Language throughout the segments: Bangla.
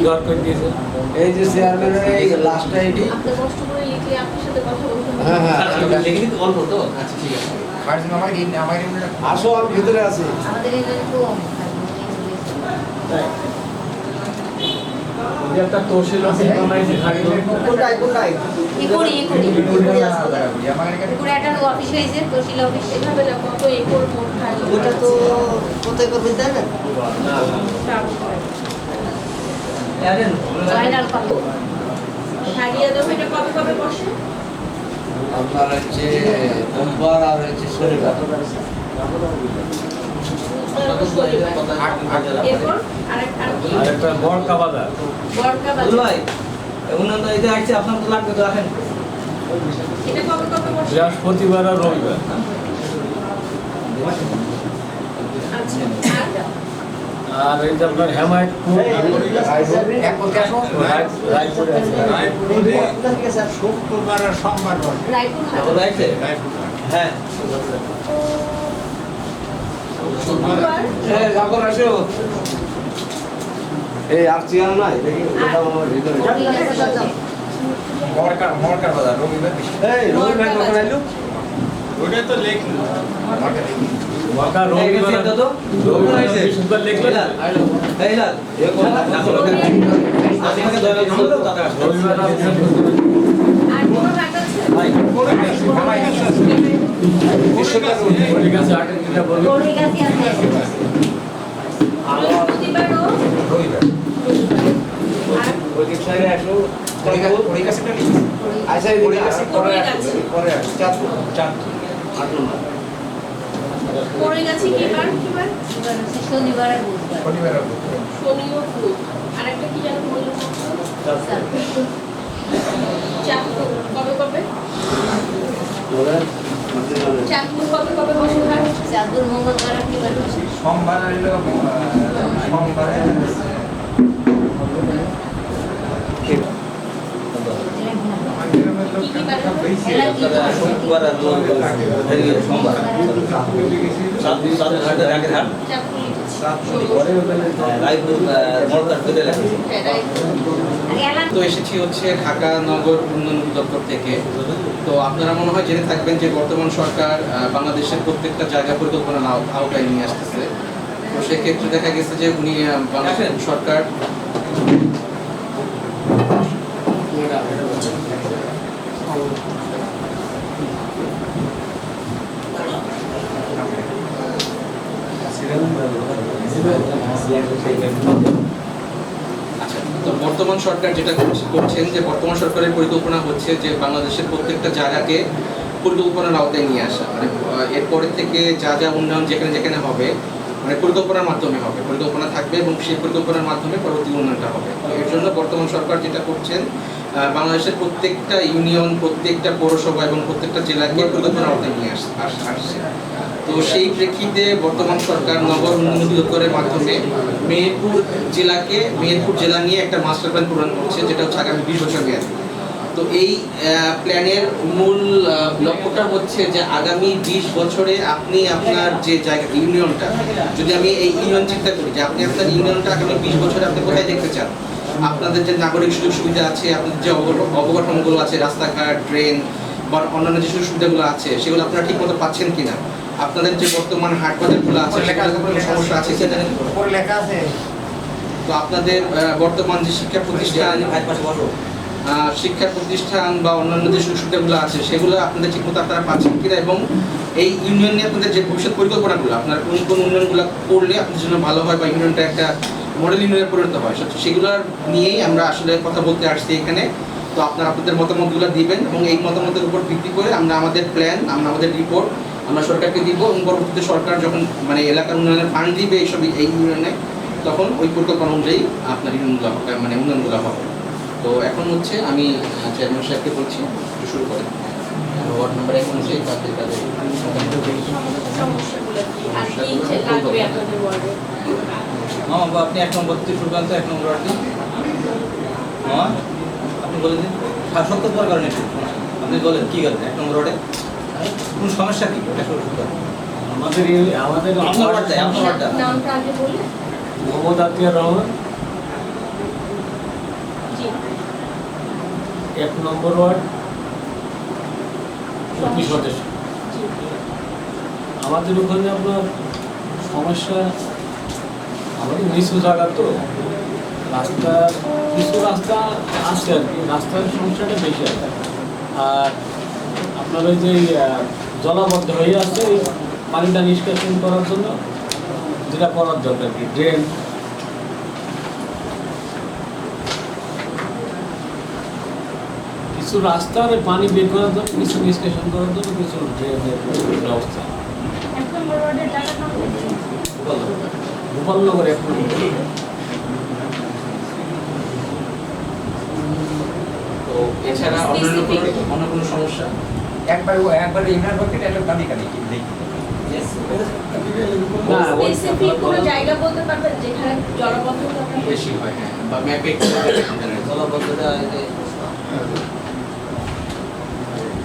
ঘর করে দিয়েছে। এই যে চেয়ারম্যানের এই লাস্টটা এটি আপনি কষ্ট করে লিখলে আপনার সাথে কথা বলতে হবে। হ্যাঁ হ্যাঁ লিখে দিতে অল্প তো আচ্ছা ঠিক আছে আসো আমি ভিতরে আছি আমাদের এখানে কম ওই যে একটা তহসিল অফিস বানাইছে খাগড়া। কোনটাই একুড়ি একটা অফিস হয়েছে তহসিল অফিস এভাবে না কত একর মোট খালি ওটা তো কোথায় করবে তাই না জয়নাল কত হারিয়ে দেবো এটা কবে কবে বসে আপনার হচ্ছে সোমবার আর হচ্ছে শনিবার এরপর আরেকটা আর একটা বড়কা বাজার। বড়কা দুলা বাজার ভাই উন্নয়ন এই যে আসছে আপনার তো লাগবে তো রাখেন এটা কবে কবে বসে বৃহস্পতিবার আর রবিবার। আচ্ছা আর এই যে আপনার হেমায়তপুর রায়পুরে আছে। শুক্রবার আর সোমবার বসে। রায়পুর হাট। তাহলে আসছে হ্যাঁ শুক্রবার এই জাফর আসো এই আর চেয়ার নাই দেখি কোথাও আমার ভিতরে মরকার বাজার রবিবার বেশি। এই রবিবার কখন আইলো ওটা তো লেখলো বড়কা এই রবিবার গেছে তো রবিবার আইছে বৃহস্পতিবার লিখলে না? এই লাল এ কোন আপনাকে দয়া করে দাও দাদা রবিবার আর বৃহস্পতিবার। আর কোনো হাট আছে ভাই ঠিক আছে আটের দিনটা বলুন। পড়ে গেছে আছে বৃহস্পতিবারও রবিবার আর ওই দিক সাইডে আসো আচ্ছা এই দিকে আসো পরে আসো চাঁদপুর 8 নম্বর পড়ে গেছে কিবার কিবার শনিবার আর বুধবার শনি ও বুধ আরেকটা কি যেন বললেন চাঁদপুর কবে কবে চাঁদপুর কবে কবে বসে হাট চাঁদপুর মঙ্গলবার আর কিবার বসে সোমবার হইলো সোমবারে আমাদের লোক একটা বেশি শুক্রবার আর সোমবার সাত ঘাটে রাখে হাট চাঁদপুর রায়পুর মরকার করে রাখে হ্যাঁ রায়পুর আর এলান তো এসেছি হচ্ছে ঢাকা নগর উন্নয়ন দপ্তর থেকে। তো আপনারা মনে হয় জেনে থাকবেন যে বর্তমান সরকার বাংলাদেশের প্রত্যেকটা জায়গা পরিকল্পনা আওতায় নিয়ে আসতেছে। তো সেক্ষেত্রে দেখা গেছে যে উনি বাংলাদেশ সরকার আচ্ছা, তো বর্তমান সরকার যেটা করছেন যে বর্তমান সরকারের পরিকল্পনা হচ্ছে যে বাংলাদেশের প্রত্যেকটা জায়গাকে পরিকল্পনার আওতায় নিয়ে আসা, মানে এরপরের থেকে যা যা উন্নয়ন যেখানে যেখানে হবে মানে পরিকল্পনার মাধ্যমে হবে, পরিকল্পনা থাকবে এবং সেই পরিকল্পনার মাধ্যমে পরবর্তী উন্নয়নটা হবে। তো এর জন্য বর্তমান সরকার যেটা করছেন বাংলাদেশের প্রত্যেকটা ইউনিয়ন, প্রত্যেকটা পৌরসভা এবং প্রত্যেকটা জেলাকে পরিকল্পনার আওতায় নিয়ে আসছে। তো সেই প্রেক্ষিতে বর্তমান সরকার নগর উন্নয়ন অধিদপ্তরের মাধ্যমে মেহেরপুর জেলা নিয়ে একটা মাস্টার প্ল্যান প্রণয়ন করছে, যেটা হচ্ছে আগামী 20 বছর মেয়াদী। তো এই প্ল্যানের মূল লক্ষ্যটা হচ্ছে যে আগামী 20 বছরে আপনি আপনার যে জায়গা ইউনিয়নটা, যদি আমি এই ইউনিয়ন চিন্তা করি যে আপনি আপনার ইউনিয়নটা আগামী 20 বছরে আপনি কোথায় দেখতে চান, আপনাদের যে নাগরিক সুযোগ সুবিধা আছে, আপনাদের যে অবকাঠামোগুলো আছে, রাস্তাঘাট, ট্রেন বা অন্যান্য যে সুযোগ সুবিধাগুলো আছে, সেগুলো আপনারা ঠিক মতো পাচ্ছেন কিনা, আপনাদের যে বর্তমান হাট বাজারগুলো আছে সেখানে কোনো সমস্যা আছে কিনা, লেখা আছে তো আপনাদের বর্তমান যে শিক্ষা প্রতিষ্ঠান বা অন্যান্য যে সুযোগ সুবিধাগুলো আছে সেগুলো আপনাদের ঠিকমতো আপনারা পাচ্ছেন কিনা, এবং এই ইউনিয়ন নিয়ে আপনাদের যে ভবিষ্যৎ পরিকল্পনাগুলো, আপনারা কোন কোন উন্নয়নগুলো করলে আপনাদের জন্য ভালো হয় বা ইউনিয়নটা একটা মডেল ইউনিয়নে পরিণত হয়, সেগুলোর নিয়েই আমরা আসলে কথা বলতে আসছি এখানে। তো আপনারা আপনাদের মতামতগুলো দিবেন এবং এই মতামতের উপর ভিত্তি করে আমরা আমাদের প্ল্যান, আমরা আমাদের রিপোর্ট আমরা সরকারকে দিব, এবং পরবর্তীতে সরকার যখন মানে এলাকার উন্নয়নের ফান্ড দিবে এইসব এই ইউনিয়নে, তখন ওই পরিকল্পনা অনুযায়ী আপনার ইউনিয়নগুলো মানে উন্নয়নগুলো হবে। তো এখন হচ্ছে আমি চেয়ারম্যান সাহেবকে বলছি একটু শুরু করেন। ওয়ার্ড নাম্বার 1 হচ্ছে তাদের সমস্যাগুলো কি আর কি লাগবে আপনাদের ওয়ার্ডে আপনি 1 নম্বর থেকে শুরু করেন তো 1 নম্বর ওয়ার্ডে আপনি বলে দিন 70 কারণে আপনি বলেন কি করবেন 1 নম্বর ওয়ার্ডে কোন সমস্যা কি এটা শুরু করেন। আমাদের আপনার ওয়ার্ডটা নামটা আগে বললে মোহাম্মদ আতিয়ার রহমান। 1 নম্বর ওয়ার্ড 24 সদস্য। আমাদের ওখানে আপনার সমস্যা, আমাদের নিচু জায়গা তো, রাস্তা কিছু রাস্তা আছে আর কি, রাস্তার সমস্যাটা বেশি আছে। আর আপনার ওই যে জলাবদ্ধ হয়ে আছে, এই পানিটা নিষ্কাশন করার জন্য যেটা করার দরকার কি, ড্রেন। কিছু রাস্তার পানি বের করার জন্য, কিছু নিষ্কাশন করার জন্য কিছু ড্রেনের ব্যবস্থা। 1 নম্বর ওয়ার্ডের জায়গার নাম কি? গোপালনগর এখন তো এছাড়া অন্য কোনো সমস্যা? একবার ইউনিয়ন পক্ষে একটা দাবি কালি দেখি না, স্পেসিফিক কোনো জায়গা বলতে পারবেন যেখানে জলবদ্ধতাটা বেশি হয়, হ্যাঁ, বা ম্যাপে একটু জলাবদ্ধতা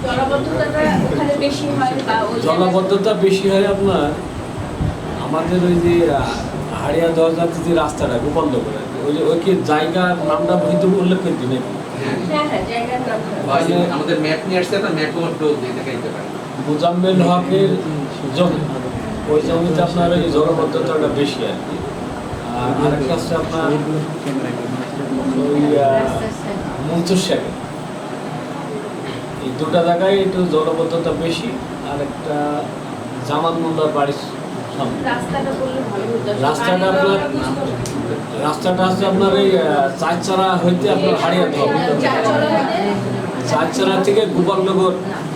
জলবদ্ধতাটা ওখানে বেশি হয় বা ওই জলাবদ্ধতা বেশি হয় আপনার আমাদের ওই যে হাড়িয়া দরজাতে যে রাস্তাটা গোপালনগর আর কি, ওই যে ওই কি জায়গার নামটা হয়তো উল্লেখ করে দিন নাকি? হ্যাঁ জায়গার নাম বা এই যে আমাদের ম্যাপ নিয়ে আসছে, আপনার ম্যাপও একটু দেখাইতে পারেন। মোজাম্মেল হকের জমি, ওই জমিতে আপনার ওই জলাবদ্ধতাটা বেশি আর কি। আর আরেকটা হচ্ছে আপনার ওই মনসুর শেখ, এই দুটা জায়গায় একটু জলাবদ্ধতা বেশি। আর একটা জামাত মোল্লার বাড়ির সামনে রাস্তাটা বললে ভালো হতো। রাস্তাটা আপনার রাস্তাটা হচ্ছে আপনার এই চারচারা হইতে আপনার হারিয়াতে হবে, চারচারা থেকে গোপালনগর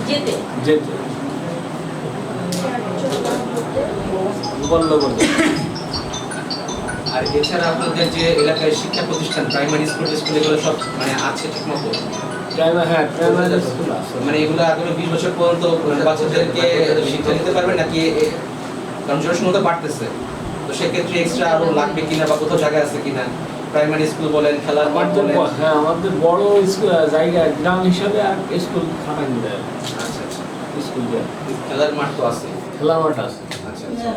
যেতে যেতে, গোপালনগর যেতে। আর এছাড়া আপনাদের যে এলাকায় শিক্ষা প্রতিষ্ঠান, প্রাইমারি স্কুল এগুলো সব মানে আছে ঠিক মতো? প্রাইমারি স্কুল আছে। মানে এগুলো আগামী 20 বছর পর্যন্ত বাচ্চাদেরকে শিক্ষা দিতে পারবে নাকি? কারণ জনসংখ্যা বাড়তেছে, তো সেক্ষেত্রে এক্সট্রা আরো লাগবে কিনা বা কোথাও জায়গা আছে কিনা? প্রাইমারি স্কুল বলেন, খেলার মাঠ বলেন। হ্যাঁ, আমাদের বড় স্কুল জায়গা গ্রাম হিসাবে আর স্কুল খাটানি দেয়, আচ্ছা আচ্ছা, স্কুল দেয়, খেলার মাঠ তো আছে। খেলা মাঠ আছে। আচ্ছা আচ্ছা,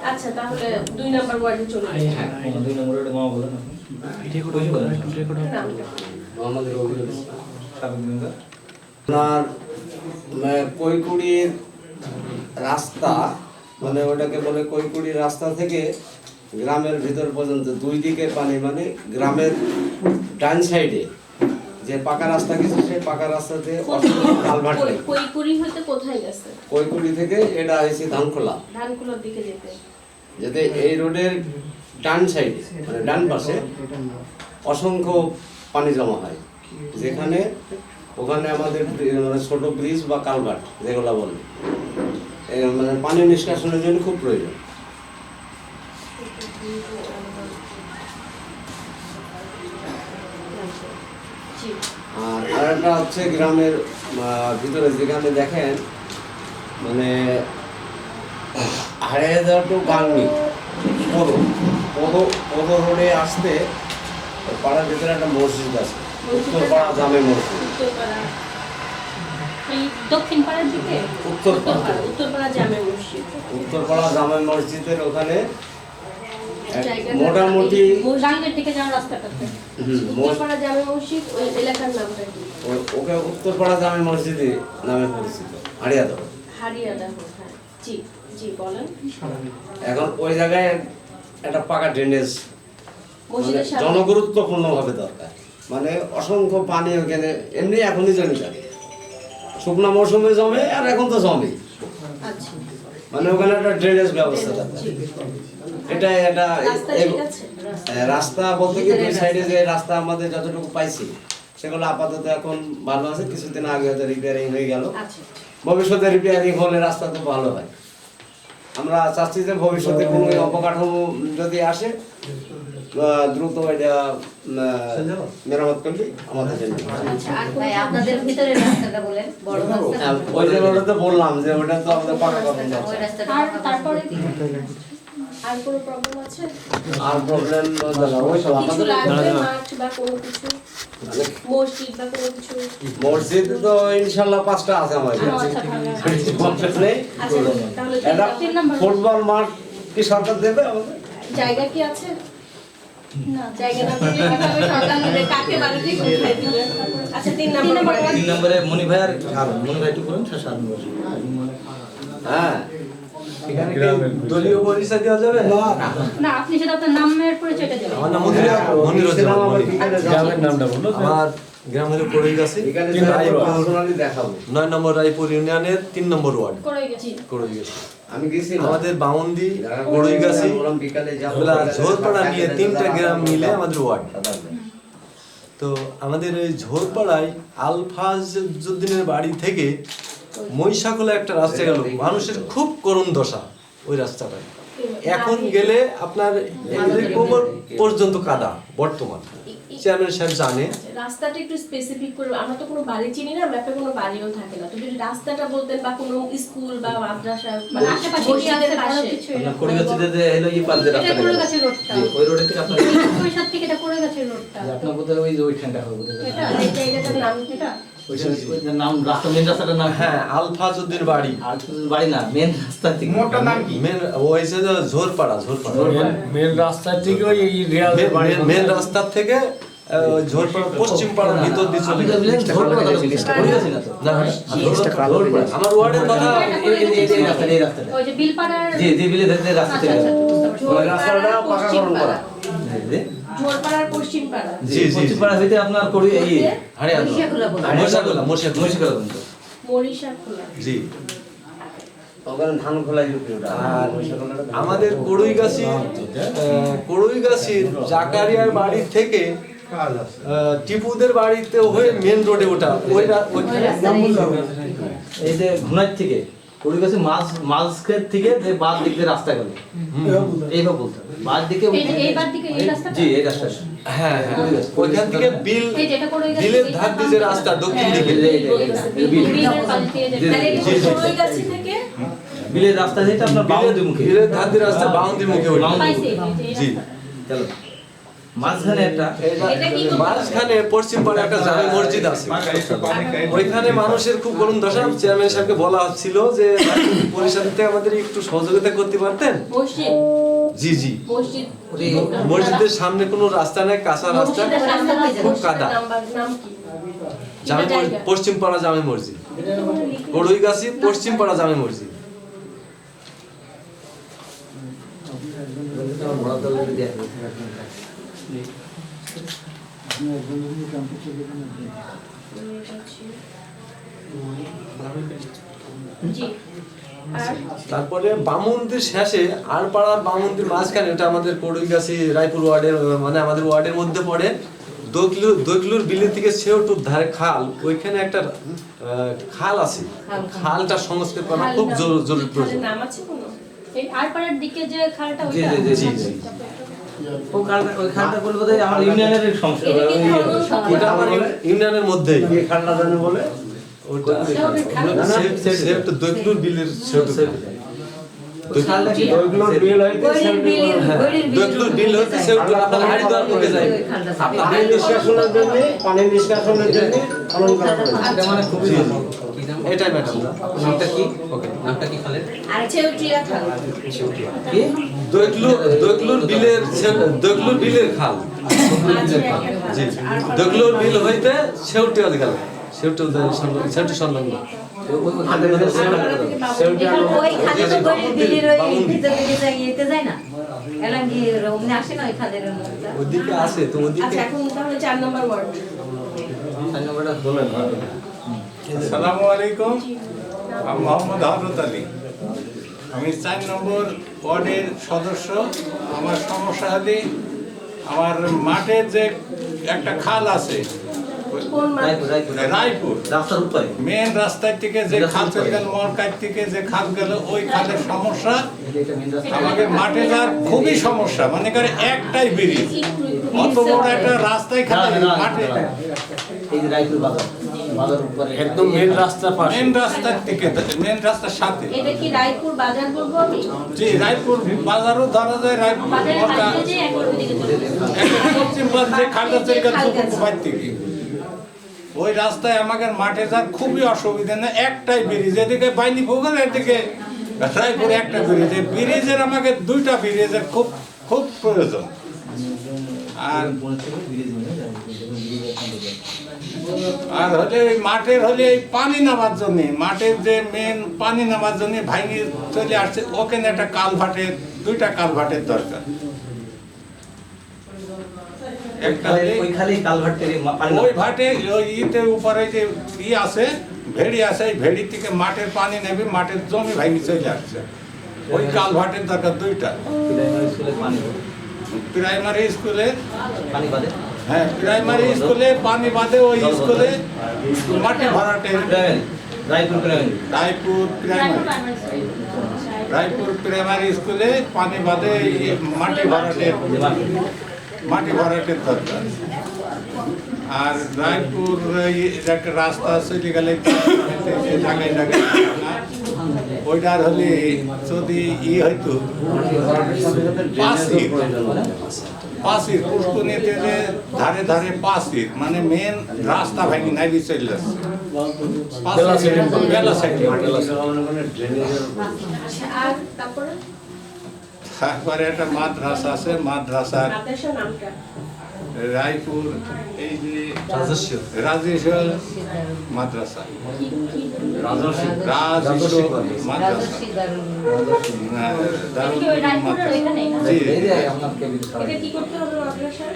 আচ্ছা তাহলে 2 নম্বর ওয়ার্ডে চলে যাই। হ্যাঁ, 2 নম্বর ওটা মা বলেন নামটা মোহাম্মদ রবিউল ইসলাম, সাবেক মেম্বার। আপনার কৈকুড়ির রাস্তা, মানে ওটাকে বলে কৈকুড়ির রাস্তা থেকে গ্রামের ভিতর পর্যন্ত 2 দিকের পানি, মানে গ্রামের ডান সাইডে যে পাকা রাস্তা গেছে, সেই পাকা রাস্তাতে কালভার্ট নেই। কৈকুড়ি হইতে কোথায় গেছে? কৈকুড়ি থেকে এটা হয়েছে ধানখোলা, ধানকুলোর দিকে যেতে। যাতে এই রোডের ডান সাইডে, মানে ডান পাশে অসংখ্য পানি জমা হয়, যেখানে ওখানে আমাদের মানে ছোট ব্রিজ বা কালভার্ট যেগুলো বলে, মানে পানি নিষ্কাশনের জন্য খুব প্রয়োজন। আর আরেকটা হচ্ছে গ্রামের ভিতরে যেখানে দেখেন মানে হারিয়ে যাওয়া টু গাংনি পদ রোডে আসতে পাড়ার ভিতরে একটা মসজিদ আছে, উত্তরপাড়া জামে মসজিদ। উত্তরপাড়া এই দক্ষিণ পাড়ার দিকে উত্তরপাড়া জামে মসজিদ। উত্তরপাড়া জামে মসজিদের ওখানে জায়গাটা মোটামুটি মসজিদের দিকে যাওয়ার রাস্তাটাতে উত্তরপাড়া জামে মসজিদ, ওই এলাকার নামটা কি? ওকে উত্তরপাড়া জামে মসজিদে নামে পরিচিত, হারিয়াদহ। হারিয়াদহ, হ্যাঁ। জি জি বলেন। এখন ওই জায়গায় একটা পাকা ড্রেনেজ মসজিদের সামনে জনগুরুত্বপূর্ণ ভাবে দরকার, মানে অসংখ্য পানি ওখানে এমনি এখনই জমে যায়, শুকনো মৌসুমে জমে আর এখন তো জমে, আচ্ছা মানে ওখানে একটা ড্রেনেজ ব্যবস্থা দরকার। এটা রাস্তা ঠিক আছে? রাস্তা বলতে কি 2 সাইডে যে রাস্তা আমাদের যতটুকু পাইছি সেগুলো আপাতত এখন ভালো আছে, কিছুদিন আগে হয়তো রিপেয়ারিং হয়ে গেল, আচ্ছা ভবিষ্যতে রিপেয়ারিং হলে রাস্তা তো ভালো হয়। আমরা চাচ্ছি যে ভবিষ্যতে কোনো অবকাঠামো যদি আসে দ্রুত এটা মেরামত করলে আমাদের জন্য। আচ্ছা আর ভাই আপনাদের ভিতরে রাস্তাটা বলেন, বড় রাস্তা ওই যে ওটা তো বললাম যে ওটা তো আমাদের পাকা কথা না। ওই রাস্তাটা আর তারপরে আর কোনো প্রবলেম আছে? আর প্রবলেম ওই সব কিছু আমাদের লাগবে মাঠ বা কোনো কিছু, মসজিদ বা কোনো কিছু? মসজিদ তো ইনশাল্লাহ 5টা আছে আমাদের আচ্ছা ভালো। সমস্যা নেই। আচ্ছা তাহলে এটা 3 নাম্বার ফুটবল মাঠ কি সরকার দেবে আমাদের? জায়গা কি আছে? না জায়গা না থাকলে কিভাবে সরকার নেবে, কাকে বাড়ি থেকে উঠাই দিবে? আচ্ছা 3 নম্বর ওয়ার্ড। 3 নম্বরে মনি ভাই আর শারুন, মনি ভাই একটু বলুন, শারুন বলুন। হ্যাঁ, এখানে কি দলীয় পরিচয় দেওয়া যাবে? না, আপনি সেটা আপনার নামের পরিচয়টা দেবেন। আমার নাম মনিরুজ্জামান মনির। গ্রামের নামটা বললো তো? আমার গ্রাম হলো করইগাছি, এখানে তিন নম্বর পার্সোনালি দেখাবো। 9 নম্বর রায়পুর ইউনিয়নের 3 নম্বর ওয়ার্ড করে গেছি। করইগাছি। আমি গেছি আমাদের বাউন্দি, করইগাছি, বিকালে যাবো ঝোরপাড়া নিয়ে 3টা গ্রাম মিলে আমাদের ওয়ার্ড। তো আমাদের ওই ঝোরপাড়ায় আলফাজউদ্দিনের বাড়ি থেকে মহিষাকুলা একটা রাস্তা গেল, মানুষের খুব করুণ দশা ওই রাস্তাটায়। এখন গেলে আপনার এই কোমর পর্যন্ত কাদা বর্তমান। চেয়ারম্যান সাহেব জানে। রাস্তাটা একটু স্পেসিফিক করে, আমরা তো কোনো বাড়ি চিনি না, ম্যাপে কোনো বাড়িও থাকে না, তো যদি রাস্তাটা বলতেন বা কোনো স্কুল বা মাদ্রাসা মানে আশেপাশে কি আছে মসজিদের বড় পাশে। কিছু? আপনার করইগাছিতে যে হলো এই পাল যে এটা রাস্তা করে গেছে রোডটা। জি, ওই রোডে থেকে আপনার পরিষদ থেকে এটা করে গেছে রোডটা। আপনার বোধহয় ওই যে ওইখানটা হবে বোধহয়। এটা এই জায়গাটার নাম কি? এটা ওইটার নাম রাস্তা, মেন রাস্তাটার নাম হ্যাঁ, আলফাজউদ্দিন বাড়ি। আর বাড়ি না, মেন রাস্তা থেকে। মোটার নাম কি? মেন ওই যে ঝোরপাড়া, মেন রাস্তার থেকে ওই রিয়াজের বাড়ি মেন রাস্তার থেকে ঝোরপাড়া পশ্চিম পাড়ার ভিতর দিয়ে চলে গেছে। না, আমার ওয়ার্ডের কথা এই রাস্তাটা ওই যে বিলপাড়ার জি জি বিলে ধরতে রাস্তা থেকে আচ্ছা, ওই রাস্তাটা পাকাকরণ করা। ঝোরপাড়ার পশ্চিম পাড়া। জি পশ্চিম পাড়া হইতে আপনার করি এই মহিষাকুলা বলে। মহিষাকুলা। মহিষাকুলা পর্যন্ত। মরিশা খোলা। জি। ওখানে ধান খোলা ইউপি ওটা। আর আমাদের করইগাছির জাকারিয়ার বাড়ি থেকে টিপুদের বাড়িতে হয়ে মেন রোডে ওটা এই যে ঘুনার থেকে করইগাছি মাঝখান থেকে যে বাদ দিক দিয়ে রাস্তা গেল এইভাবে বলতে হবে। বাদ দিকে এই যে এইবার দিকে এই রাস্তাটা? জি এই রাস্তা। হ্যাঁ হ্যাঁ, ওইখান থেকে এই যেটা করে গেছে বিলের ধার দিয়ে যে রাস্তা দক্ষিণ দিকে, বিলের পাশ দিয়ে যে তাহলে জি, জি, জি। করইগাছি থেকে বিলের রাস্তা যেটা আপনার বাউন্দি মুখে বিলের ধার দিয়ে রাস্তা বাউন্দি মুখে ওঠে। পাইছে এই যে জি। চলো মাঝখানে একটা এটা কি মাঝখানে পশ্চিম পাড়ে একটা জামে মসজিদ আছে, ওইখানে মানুষের খুব করুণ দশা। চেয়ারম্যান সাহেবকে বলা হচ্ছিল যে পরিষদ থেকে আমাদের একটু সহযোগিতা করতে পারতেন। মসজিদ, জি জি। মসজিদ মসজিদের সামনে কোনো রাস্তা নেই, কাঁচা রাস্তা, মসজিদের রাস্তা খুব কাদা। নাম কি? জামে পশ্চিম পাড়া জামে মসজিদ, করইগাছি পশ্চিম পাড়া জামে মসজিদ। জি। আর তারপরে বামুন্দির শেষে আর পাড়ার বামুন্দির মাঝখানে, এটা আমাদের করইগাছি রায়পুর ওয়ার্ডের মানে আমাদের ওয়ার্ডের মধ্যে পড়ে। দৈকলুর বিলের থেকে সেওটুর ধারে খাল, ওইখানে একটা খাল আছে, খালটা সংস্কার করা খুব জরুরি প্রয়োজন। নাম আছে কোনো? এই আরপাড়ার দিকে যে খালটা জি ওইটা? জি জি জি। ও খালটা ওই খালটা বলবো যে আমার ইউনিয়নের সমস্যা। এটা কি ওটা আমার ইউনিয়নের মধ্যেই। এই খালটা জানি বলে ওটা সেওটু দৈকলুর বিলের সেওটু খাল। খালটা কি? ওইগুলোর বিল হইতে দৈকলুর বিল হচ্ছে সেওটু আপনার হাড়িদুয়ার মুখে যায়। পানি নিষ্কাশনের জন্য খনন করা হয়েছে। এটা মানে খুবই ভালো। কি নাম? এটাই ম্যাডাম। নামটা কি? ওকে, নামটা কি খালের? আর ছেউটিয়া খাল। কি? দৈকলুর বিলের খাল। জি, দৈকলুর বিল হইতে সেউটি গেল, সেউটি সংলগ্ন। ওই খালের মধ্যে ওই খালে তো গরিব বিলের ওই ভিতর দিকে যাইতে যায় না? এলাম কি রমনে আসে না ওই খালের মধ্যে? ওদিকে আছে তো, ওদিকে আচ্ছা এখন তাহলে 4 নম্বর ওয়ার্ড। চার নম্বরটা বলেন। আসসালামু আলাইকুম, আমি মোহাম্মদ হযরত আলী। আমি 4 নম্বর ওয়ার্ডের সদস্য। আমার সমস্যা হলে আমার মাঠের যে একটা খাল আছে কোন মাঠ? রায়পুর রাস্তার উপরে মেন রাস্তার থেকে যে খাল চলে গেল, মরকার থেকে যে খাল গেল, ওই খালের সমস্যা। আমাদের মাঠে যার খুবই সমস্যা, মানে করে একটাই ব্রিজ, অত বড় একটা রাস্তায় খালে মাঠে এই যে রায়পুর বাজার, বাজার উপরে একদম মেন রাস্তার পাশে। মেন রাস্তার থেকে, মেন রাস্তার সাথে। এটা কি রায়পুর বাজার বলবো আমি? জি, রায়পুর বাজারও ধরা যায়। রায়পুর বাজারের পাশে যে একবার ওইদিকে চলে যায়। একটা পশ্চিম পাশ যে খালটা চলে গেল সুকুরবাড়ি থেকে, ওই রাস্তায় আমাদের মাঠে যার খুবই অসুবিধা। না একটাই ব্রিজ, এদিকে বাইনি ভোগল, এদিকে রায়পুরে একটা ব্রিজ। এই ব্রিজের আমাকে 2টা ব্রিজের খুব খুব প্রয়োজন। আর বনের থেকে ব্রিজ মানে ব্রিজ এখন আর হলে ওই মাঠের হলে এই পানি নামার জন্য, মাঠের যে মেন পানি নামার জন্য ভাঙি চলে আসছে, ওখানে একটা কালভাটের, দুইটা কালভাটের দরকার। একটা ওই খালি কালভার্টের পানি ওই ভাটে ওই ইতে উপরে যে আছে ভেড়ি আছে, এই ভেড়ি থেকে মাঠের পানি নেবে, মাঠের জমি ভাঙি চলে আসছে, ওই কালভাটের দরকার দুইটা। প্রাইমারি স্কুলে পানি প্রাইমারি স্কুলে পানি বাদে হ্যাঁ, প্রাইমারি স্কুলে পানি বাদে ওই স্কুলে মাটি ভরাটের রায়পুর প্রাইমারি রায়পুর প্রাইমারি স্কুলে পানি বাদে এই মাটি ভরাটের দরকার। আর রায়পুর একটা রাস্তা চলে গেলে জায়গায় জায়গায় ওইটার হলে যদি হয়তো পাঁচির পুষ্কনিতে যে ধারে ধারে পাঁচির, মানে মেন রাস্তা ভাঙি নাই চলে যাচ্ছে বেলা সাইডে। আর তারপরে তারপরে একটা মাদ্রাসা আছে, মাদ্রাসার মাদ্রাসার নামটা রায়পুর এই যে রাজেশ্বর মাদ্রাসা, রাজেশ্বর মাদ্রাসা, হ্যাঁ, দারুল মাদ্রাসা। জি, এটা কি করতে হবে মাদ্রাসার?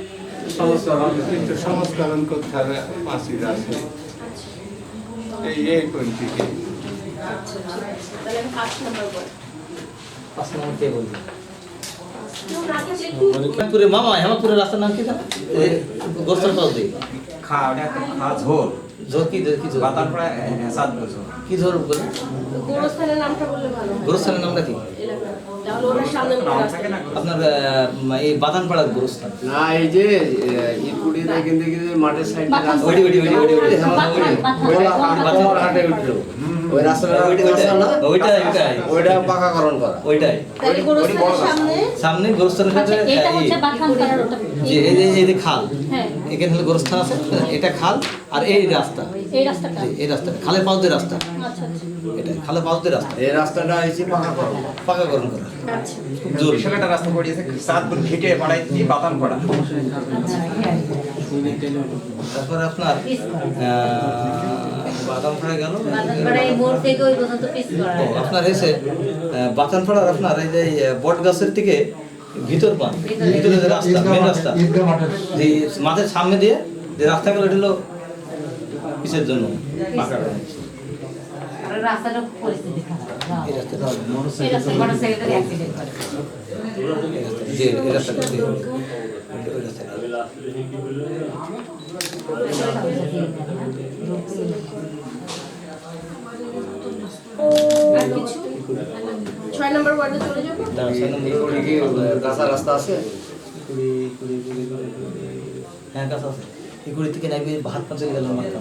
একটু সংস্করণ করতে হবে, পাঁচির আছে এই পয়েন্টটি। আচ্ছা ঠিক আছে, তাহলে আমি 5 নম্বর বল। 5 নম্বর কে বলবে? কেউ না থাকলে একটু হেমাপুরের মামা, হেমাপুরের রাস্তার নাম কি জানো? গোস্তার পাশ দিয়ে ঝোল ঝোর কি কি ঝোর? বাতানপাড়া সাত বছর কি ঝোর বলে? গোরস্থানের নামটা বললে ভালো হয়। গোরস্থানের নামটা কি? এলাকা তাহলে ওরা সামনে মনে রাখবে না। আপনার এই বাদানপাড়ার গোরস্থান। না, এই যে ইটকুড়ির এখান থেকে যে মাঠের সাইডে রাস্তা, ওইটি হাটে উঠলো ওই রাস্তাটা, ওইটা পাকাকরণ করা। ওইটাই তাহলে গোরস্থানের সামনে সামনে গোরস্থানের সাথে আচ্ছা, এটা হচ্ছে বাদানপাড়ার ওটা। যে এই যে খাল, হ্যাঁ, এখানে হলো গোরস্থান আছে, এটা খাল আর এই রাস্তা, এই রাস্তাটা। জি, এই রাস্তা খালের পাশ দিয়ে রাস্তা, আচ্ছা আচ্ছা। এটা খালের পাশ দিয়ে রাস্তা এই রাস্তাটা হয়েছে পাকাকরণ। পাকাকরণ করা আচ্ছা জরুরি। বিশাল একটা রাস্তা পড়িয়েছে সাতপুর ভিটে পাড়ায় দিয়ে বাতানপাড়া। তারপরে আপনার বাদামপাড়া গেল, বাদানপাড়া এই মোড় থেকে ওই পর্যন্ত পিস করা। আপনার এসে বাতানপাড়ার আপনার এই যে বট গাছের থেকে ভিতর পান, ভিতরে যে রাস্তা, মেন রাস্তা, যে মাঠের সামনে দিয়ে যে রাস্তা গেল, এটা হলো পিসের জন্য পাকা করা হয়েছে। আর রাস্তাটা পরিস্থিতি খারাপ। এই রাস্তাটা এই রাস্তা মোটরসাইকেল অ্যাক্সিডেন্ট করে। যে এই রাস্তাটা ওই রাস্তাটা আর কিছু 6 নম্বর ওয়ার্ডে চলে যাব। ইটকুড়ি কি কাঁচা রাস্তা আছে? হ্যাঁ কাছে আছে। ইকুড়ি থেকে নাইবে ভাত পাঁচে গেল মাত্র।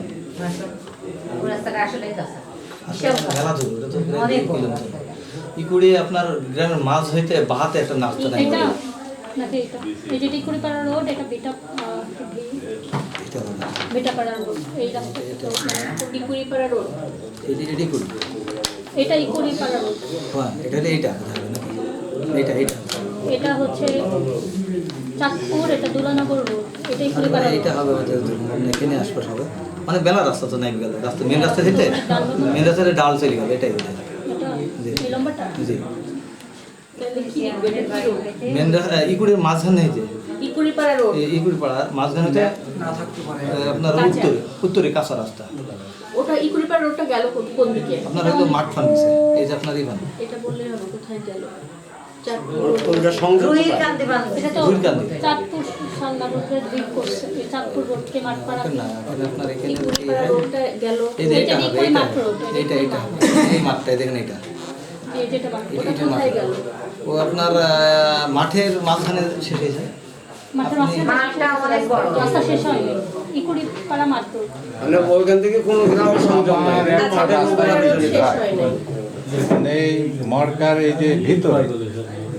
ওই রাস্তাটা আসলে কাঁচা। মেলা দূর, ওটা তো প্রায় 2 কিলোমিটার। ইকুড়ি আপনার গ্রামের মাছ হইতে বাহাতে একটা নাস্তা নাই। এটা নাকি এটা এই যে টিকুরিপাড়া রোড, এটা বেটাপাড়া রোড, এই রাস্তাটা টিকুরিপাড়া রোড, এটি করি। এটা ইকুরিপাড়া রোড। হ্যাঁ, এটা হলে এইটা এইটা এটা হচ্ছে চাঁদপুর, এটা দুলানগর রোড, এটা ইকুরিপাড়া রোড। এটা হবে আমাদের এখানে আশপাশ হবে, মানে বেলা রাস্তা তো নাই, বেলা রাস্তা মেন রাস্তা থেকে মেন রাস্তাতে ডাল চলে গেল, এটাই বোঝায়। এটা এই লম্বাটা জি, তাহলে কি লিখবে? এটা কি রোড? মেন ইকুড়ির মাঝখানে হইতে ইকুরিপাড়া রোড। ইকুড়ি পাড়ার মাঝখানেতে আপনার উত্তরে কাঁচা রাস্তা। ওটা ইকুরিপাড়া রোডটা গেল কোন দিকে? আপনার হয়তো মাঠ ফান দিছে, এই যে আপনার ইভান এটা বললেই হবে কোথায় গেল। চাঁদপুর ওইটা সংযোগ রুইর কোথায়? কান্দি বাঁধছে। এটা তো দুর্গান্দি। চাঁদপুর সান্দাবুদের দিক করছে, এই চাঁদপুর রোডকে মাঠপাড়া না, এখানে আপনার এখানে ইকুরিপাড়া রোডটা গেল। এই যে এটা হবে, ইকুড়ি এটা মাঠ রোড, এটা এই মাঠটা দেখেন, এটা এই যেটা মাঠ ওটা এটা কোথায় মাঠ। গেল? ও আপনার মাঠের মাঝখানে শেষ হয়েছে। মাঠের মাঝখানে মাঠটা অনেক বড়। রাস্তা শেষ হয়নি, ইকুরিপাড়া মাঠ রোড। মানে ওইখান থেকে কোনো গ্রামের সংযোগ নাই, মাঠের উপরে শেষ হয় নাই। এই মরকার এই যে ভিতর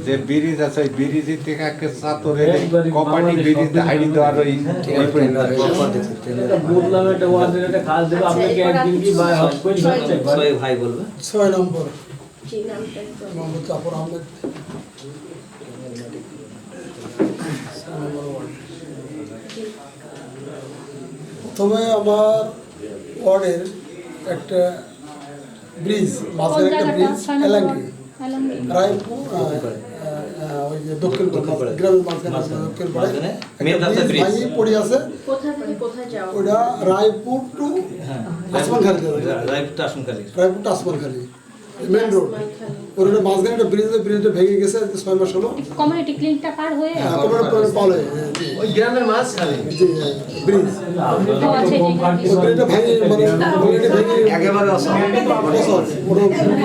যে ব্রিজ আছে, ওই ব্রিজ থেকে একটা চাতরের কপাটি ব্রিজ হাইডি দেওয়ার ওই বুঝলাম একটা ওয়ার্ডের একটা কাজ দেবে আপনাকে একদিন কি ভাই সবাই ভাই বলবে। 6 নম্বর জি, নামটা একটু। মোহাম্মদ জাফর আহমেদ। প্রথমে আমার ওয়ার্ডের একটা ব্রিজ, মাঝখানে একটা ব্রিজ, এলাঙ্গি রায়পুর ওই যে দক্ষিণ গ্রামের মাঝখানে দক্ষিণ পাড়ে ভাই পড়ে আছে, কোথা থেকে কোথায় যাওয়া? ওটা Raipur to Asmankhali, Raipur to Asmankhali main road. ওর মাঝখানে একটা ব্রিজ, ব্রিজটা ভেঙে গেছে 6 মাস হলো। কমিউনিটি ক্লিনিকটা পার হয়ে কমিউনিটি পালে ওই গ্রামের মাঝখানে ব্রিজ, ওই ব্রিজটা ভেঙে মানে ভেঙে একেবারে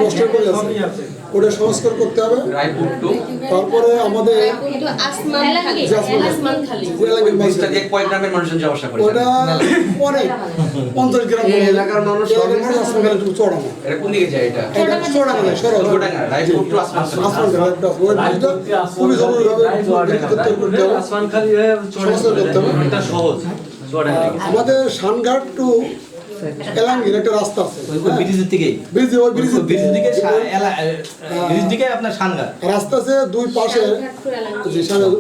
নষ্ট করে আছে, ওটা সংস্কার করতে হবে। রায়পুর টু তারপরে আমাদের কিন্তু আসমানখালি কয়েক গ্রামের মানুষজন যাওয়া আসা করে ওটা অনেক 50 গ্রাম এলাকার মানুষ আসমানখালি একটু চড়া না, এটা কোন দিকে যায় এটা? চড়া না চুয়াডাঙ্গা, রায়পুর টু আসমানখালি। খুবই জরুরিভাবে করতে হবে, আসমানখালি সংস্কার করতে হবে। এটা সহজ আমাদের শানঘাট টু এলাঙ্গির একটা রাস্তা আছে, ব্রিজের দিকেই ব্রিজ, ওই ব্রিজের ব্রিজ দিকে আপনার সানগা রাস্তা আছে দুই পাশে,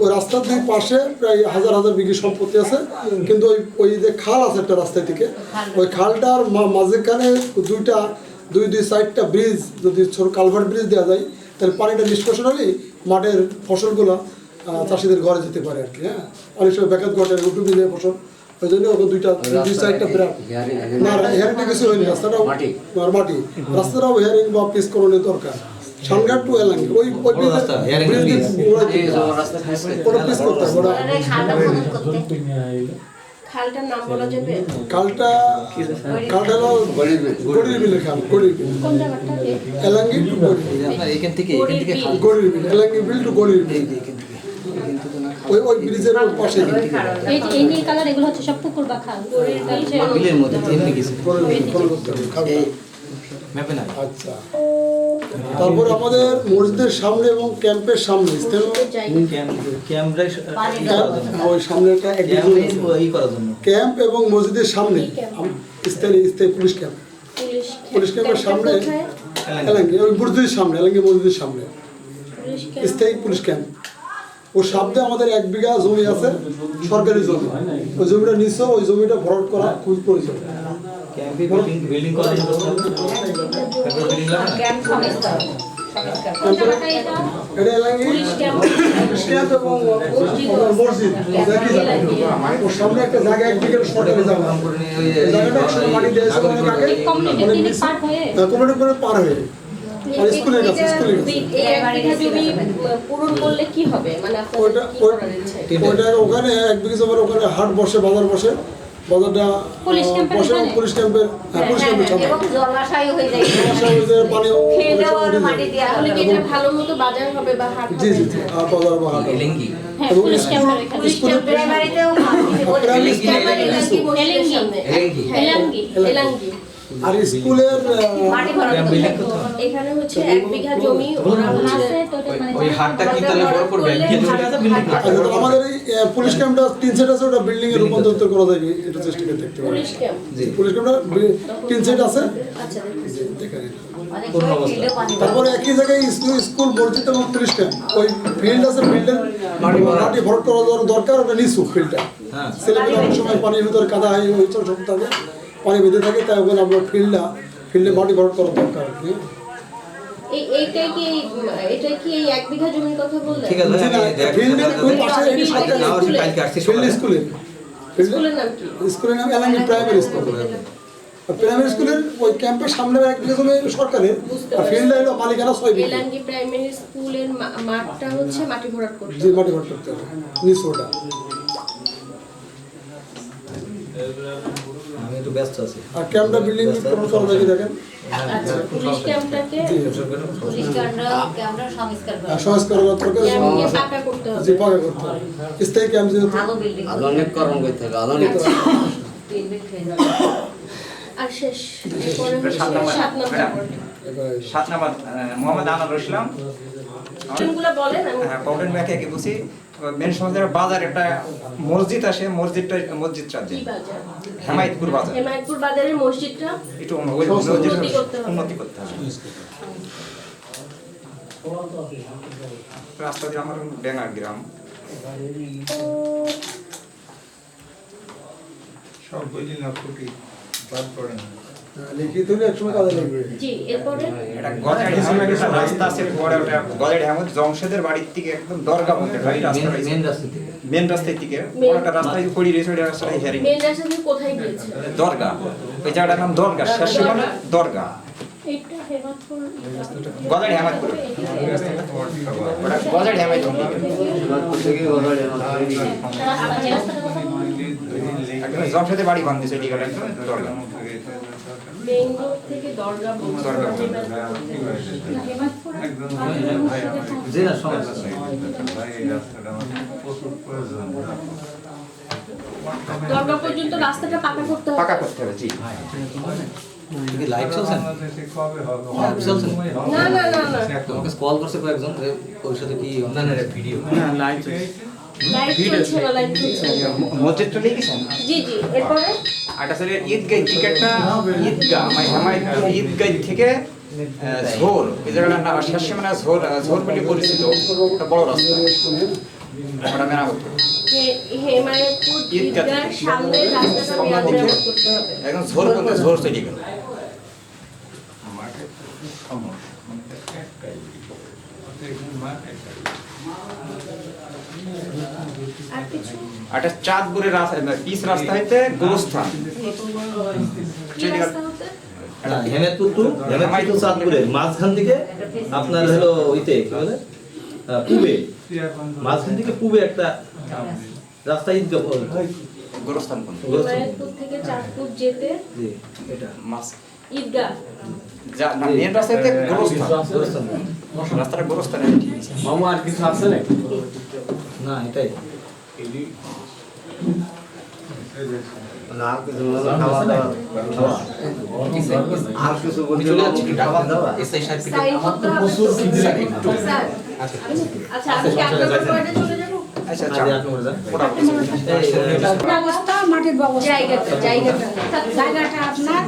ওই রাস্তার দুই পাশে প্রায় হাজার হাজার বিঘি সম্পত্তি আছে, কিন্তু ওই যে খাল আছে একটা রাস্তা থেকে, ওই খালটার মাঝখানে দুই সাইডটা ব্রিজ, যদি ছোট কালভার্ট ব্রিজ দেওয়া যায় তাহলে পানিটা নিষ্কাশন হলে মাঠের ফসলগুলো চাষিদের ঘরে যেতে পারে আর কি। হ্যাঁ, অনেক সময় ব্যাঘাত ঘটে উঠু দিয়ে ফসল, ওই জন্য ওখানে দুই সাইডটা বিরাট না, হেয়ারিংটা কিছু হয়নি, রাস্তাটাও মাটি, রাস্তাটাও হেয়ারিং বা পিস করানোর দরকার। শানঘাট টু এলাঙ্গি ওই ওটা পিস করতে হবে। খালটার নাম বলা যাবে? খালটা হলো গড়ির বিলের খাল, গড়ির বিল, এলাঙ্গি টু গড়ির বিল, এখান থেকে গড়ির বিল, এলাঙ্গি বিল টু গড়ির বিল, ওই ব্রিজের পাশে। এই নীল কালার এগুলো হচ্ছে সব পুকুর বা খাল বিলের মধ্যে এমনি কিছু ম্যাপে না। আচ্ছা, তারপর আমাদের মসজিদের সামনে এবং ক্যাম্পের সামনে ওই সামনেটা ক্যাম্প এবং মসজিদের সামনে স্থায়ী পুলিশ ক্যাম্প, পুলিশ ক্যাম্পের সামনে এলাঙ্গি, ওই মসজিদের সামনে, এলাঙ্গি মসজিদের সামনে স্থায়ী পুলিশ ক্যাম্প। ওর সামনে আমাদের 1 বিঘা জমি আছে, সরকারি জমি, ওই জমিটা নিচ্ছে, ওই জমিটা ভরাট করা খুব প্রয়োজন। বিল্ডিং করার এটা এলাঙ্গি ক্যাম্প এবং মসজিদ একই জায়গায়, ওর সামনে একটা জায়গা 1 বিঘা সরকারি জায়গা, জায়গাটা মাটি দিয়েছে অনেক আগে, কমিউনিটি করে পার হয়ে স্কুলের কাছে, পূরণ করলে কি হবে? মানে ওটা ওখানে 1 বিঘা জমির ওখানে হাট বসে, বাজার বসে, বাজারটা পুলিশ ক্যাম্পের পুলিশ ক্যাম্পের সামনে এবং জলাশয় হয়ে যায়, পানি তাহলে কি এটা ভালো মতো বাজার হবে বা হাট হবে? জি বাজার বা হাট এলাঙ্গি এবং পুলিশ ক্যাম্পের প্রাইমারিতেও এলাঙ্গি আর স্কুলের মাটি ভরাট এখানে হচ্ছে 1 বিঘা জমি, ওরা হচ্ছে ওই হাটটা কি তাহলে বড় করবে? আমাদের এই পুলিশ ক্যাম্পটা 3 সেট আছে, ওটা বিল্ডিং এ রূপান্তরিত করা যায়, এটা চেষ্টা করে দেখতে পারি। পুলিশ ক্যাম্প, জি পুলিশ ক্যাম্পটা 3 সেট আছে। আচ্ছা দেখেন তারপরে একই জায়গায় স্কুল মসজিদ এবং পুলিশ ক্যাম্প, ওই ফিল্ড আছে, ফিল্ডের মাটি ভরাট করা দরকার, ওটা নিচু ফিল্ডটা, ছেলেমেয়েরা অনেক সময় পানির ভিতরে কাদা হয়ে ওই ছোট থাকে, পানি বেঁধে থাকে, তাই ওখানে আমরা ফিল্ডে মাটি ভরাট করা দরকার। এইটাই কি এই 1 বিঘা জমির কথা বললেন? ঠিক আছে, ফিল্ডের ওই পাশে এই স্কুলের নাম কি? স্কুলের নাম এলাঙ্গি প্রাইমারি স্কুল। প্রাইমারি স্কুলের ওই ক্যাম্পের সামনে 1 বিঘা জমি সরকারের, আর ফিল্ডে হলো মালিকানা 6 বিঘা। এলাঙ্গি প্রাইমারি স্কুলের মাঠটা হচ্ছে মাটি ভরাট করতে হবে। জি মাটি ভরাট করতে হবে নিচুটা। আমি একটু ব্যস্ত আছি। আর ক্যাম্পটা বিল্ডিং কোন করা যায় দেখেন। আচ্ছা, পুলিশ ক্যাম্পটাকে সংস্কার করতে হবে, পাকা করতে হবে। জি পাকা করতে হবে, স্থায়ী ক্যাম্প যেহেতু আধুনিকরণ করতে হবে, আধুনিক আর শেষ পরে 7 নম্বর মোহাম্মদ আনোয়ার ইসলাম। নামগুলো বলেন। হ্যাঁ, প্রবলেম ব্যাখ্যা কি বুঝি, মেন সমাজের বাজার একটা মসজিদ আসে, মসজিদটা কি বাজার? হেমায়তপুর বাজার, হেমায়তপুর বাজারের মসজিদটা একটু উন্নতি করতে হবে। রাস্তা দিয়ে আমার ডেঙ্গা গ্রাম, সব বুঝি না ফুটি বাদ পড়ে না। লিখিত হলে একসময় কাজে লাগবে। জি এরপরে এটা গজাড়ি হিসেবে একটা রাস্তা আছে পরে ওটা গজাড়ি আহমদ জমশেদের বাড়ির থেকে একদম দরগা পর্যন্ত এই রাস্তাটা মেন রাস্তা থেকে মেন রাস্তার থেকে বড় একটা রাস্তায় পড়ি রয়েছে ওই রাস্তাটা হেরিং মেন রাস্তা থেকে কোথায় গিয়েছে? দরগা ওই জায়গাটার নাম দরগা শেষ মানে দরগা এইটা হেমাদপুর গজাড়ি আহমদপুর ওটা গজাড়ি আহমদপুর জমশেদের বাড়ি ভাঙতেছে এই জায়গাটা দরগা মেইন রোড থেকে দরগা জি না সমস্যা দরগা পর্যন্ত রাস্তাটা পাকা করতে হবে। পাকা করতে হবে জি কি লাইভ চলছে কবে হবে? লাইভ চলছে না না না না তোমাকে কল করছে কয়েকজন ওর সাথে কি না না ভিডিও লাইট চলছে না, লাইট চলছে না। মসজিদ চলে গেছেন জি জি এরপরে আটা স্যার ঈদগাহ টিকেটটা ঈদগাহ আমার ঈদগাহ থেকে ঝোর এই জায়গাটার নাম শেষ মানে ঝোর ঝোর বলে পরিচিত একটা বড় রাস্তা ওটা মেরামত হেমায়তপুর ঈদগার সামনে রাস্তাটা মেরামত করতে হবে। একদম ঝোর বলতে ঝোর চলে গেল মাঠে সমস্যা একটাই মাঠে আর কিছু আটা চাঁদপুরের রাস্তা পিস রাস্তা হইতে গোরস্থান কি রাস্তা হতে? হেমেদপুর টু চাঁদপুরের মাঝখান থেকে আপনার হলো ওইতে কি বলে পূবে মাঝখান থেকে পূবে একটা রাস্তা ঈদগাহ গোরস্থান কোন হেমায়তপুর থেকে চাঁদপুর যেতে জি এটা মাস ঈদগাহ যা না মেন রাস্তা হইতে গোরস্থান রাস্তাটা গোরস্থানে ঠিক আছে মামা আর কিছু আছে নাকি? না এটাই আর কিছু বলো, খাওয়া দাওয়া আর কিছু বলতে চলে যাচ্ছে কি খাওয়া দাওয়া এসআই সাহেব থেকে সাইন করতে হবে তো? স্যার আচ্ছা আমি কি আপনার পয়েন্টে চলে যাব? আচ্ছা আচ্ছা আপনি করে যান ব্যবস্থা মাটির ব্যবস্থা জায়গাটা জায়গাটা আপনার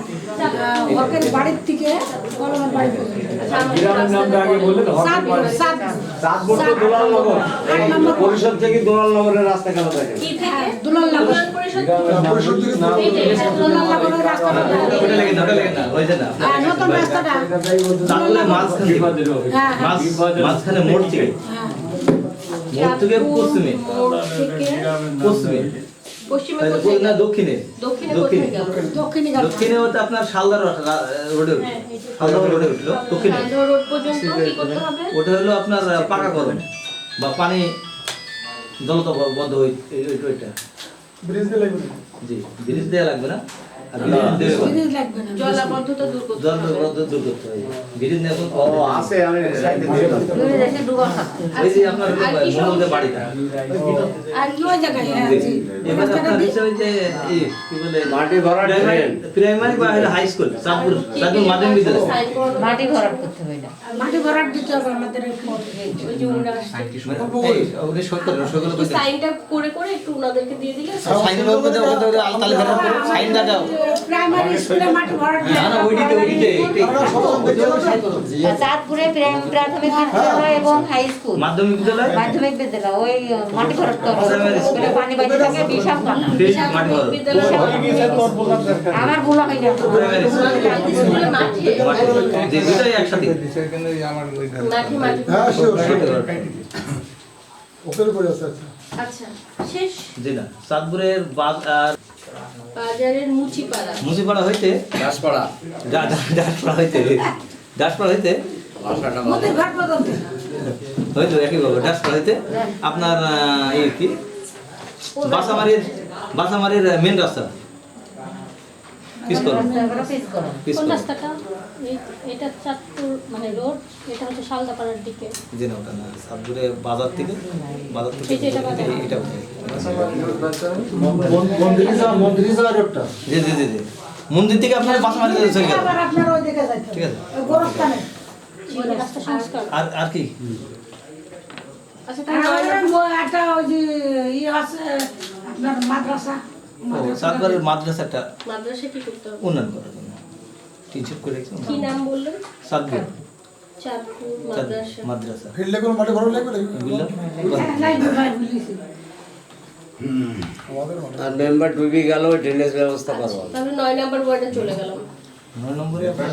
হকের বাড়ির থেকে কলমের বাড়ি পর্যন্ত গ্রামের নামটা আগে বললে তো চাঁদপুর তো দুলালনগর এই পরিষদ থেকে দুলালনগরের রাস্তা কেন থাকে কি থেকে? দুলালনগর পরিষদ পরিষদ থেকে দুলালনগরের রাস্তাটা ওটা লেগে না ওই যে না নতুন রাস্তাটা চাঁদপুরের মাঝখান থেকে হ্যাঁ হ্যাঁ মাঝখানে মোড় থেকে হ্যাঁ মোড় থেকে পশ্চিমে মোড় থেকে পশ্চিমে পশ্চিমে না কোথায়? দক্ষিণে দক্ষিণে কোথায় গেল? দক্ষিণী ঘাট দক্ষিণে হতে আপনার শালদার রোডে শালদার রোডে উঠলো দক্ষিণে সান্ধ্য রোড পর্যন্ত কি করতে হবে? ওটা হলো আপনার পাকাকরণ বা পানি জলতা বন্ধ ওইটা ব্রিজ দিয়ে লাগবে না। জি ব্রিজ দেওয়া লাগবে না আর ব্রিজ দেওয়া ব্রিজ লাগবে না জলাবদ্ধতা দূর করতে জল হবে। দূর করতে হবে ব্রিজ নিয়ে এখন ও আছে আমি সাইডে দিয়ে দিলাম। দুই দেশে ডুবা থাকে ওই যে আপনার মনোদের বাড়িটা আর কি ওই জায়গায় হ্যাঁ জি এবার আপনার বিষয় যে কি বলে মাটি ভরা ড্রেন প্রাইমারি বা হাই স্কুল চাঁদপুর মাধ্যমিক বিদ্যালয় সাইন করানো মাটি ভরাট করতে হয় না মাটি ভরাট দিতে হবে আমাদের ওই যে উনার ওদের সৈকত একটু সাইনটা করে করে একটু ওনাদেরকে দিয়ে দিলে সাইনের মধ্যে আলতালি ভরা করে সাইন দাও প্রাইমারি স্কুলে মাটি ভরাট না না ওইদিকে আর চাঁদপুরে প্রাথমিক বিদ্যালয় এবং হাই স্কুল মাধ্যমিক বিদ্যালয় মাধ্যমিক বিদ্যালয় ওই মাটি ভরাট করতে হবে ওখানে পানি বাইতে থাকে বিশাল পানি মাটি ভরা বিদ্যালয় আমার ভুলা হয়ে গেছে স্কুলে মাঠে যে দুটাই একসাথে আমার ওইখানে মাঠে মাঠে হ্যাঁ শিওর ওপেন করে আছে আচ্ছা আচ্ছা শেষ জি না চাঁদপুরের বাজারের মুচিপাড়া মুসিপাড়া হইতে দাসপাড়া দাসপাড়া হইতে ভাষাটা নদীর ঘাট পর্যন্ত হয়তো একই ভাবে দাসপাড়া হইতে আপনার এই কি বাসামারির মেন রাস্তা পিস করো পিস কোন করো রাস্তাটা এটা চাঁদপুর মানে রোড এটা হচ্ছে শালদাপাড়ার দিকে জি না ওটা না চাঁদপুরে বাজার থেকে এই যে এটা বাজার। এটা মন্দির যাওয়ার একটা জি জি জি জি মন্দির থেকে আপনার বাসামারি চলে গেল আবার আপনার ওই দিকে যাইতে ঠিক আছে হবে গোরস্থানে রাস্তা সংস্কার আর কি আচ্ছা আর তাহলে আমাদের একটা ওই যে আছে আপনার মাদ্রাসা চাঁদপুরের মাদ্রাসাটা মাদ্রাসা কি করতে হবে? উন্নয়ন করার জন্য টিনশিট করে রেখেছি কি নাম বললেন? চাঁদপুর চাঁদপুর মাদ্রাসা। মাদ্রাসা ফিল্ডে কোনো মাটি ভরা লাগবে নাকি বুঝলাম লাইন লাইন বুঝেছি আর মেম্বার ডুবি গেল, ড্রেনেজ ব্যবস্থা করবো। তাহলে 9 নম্বর ওয়ার্ডে চলে গেলাম। 9 নম্বরে আপনার